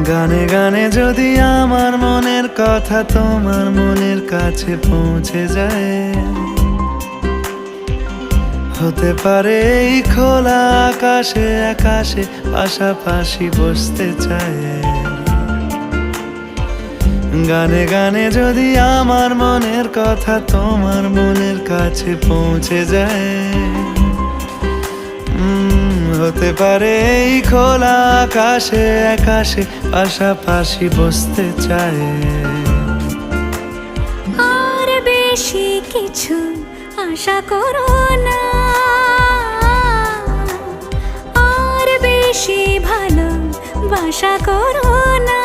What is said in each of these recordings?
গানে গানে যদি আমার মনের কথা তোমার মনের কাছে পৌঁছে যায়, হতে পারে এই খোলা আকাশে আকাশে পাশাপাশি বসতে চায়। গানে গানে যদি আমার মনের কথা তোমার মনের কাছে পৌঁছে যায়, হতে পারে এই খোলা আকাশে আকাশে পাশাপাশি বসতে চায়। আর বেশি কিছু আশা করো না, আর বেশি ভালোবাসা করো না।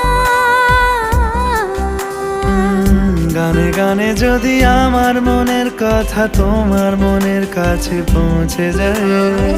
গানে গানে যদি আমার মনের কথা তোমার মনের কাছে পৌঁছে যায়,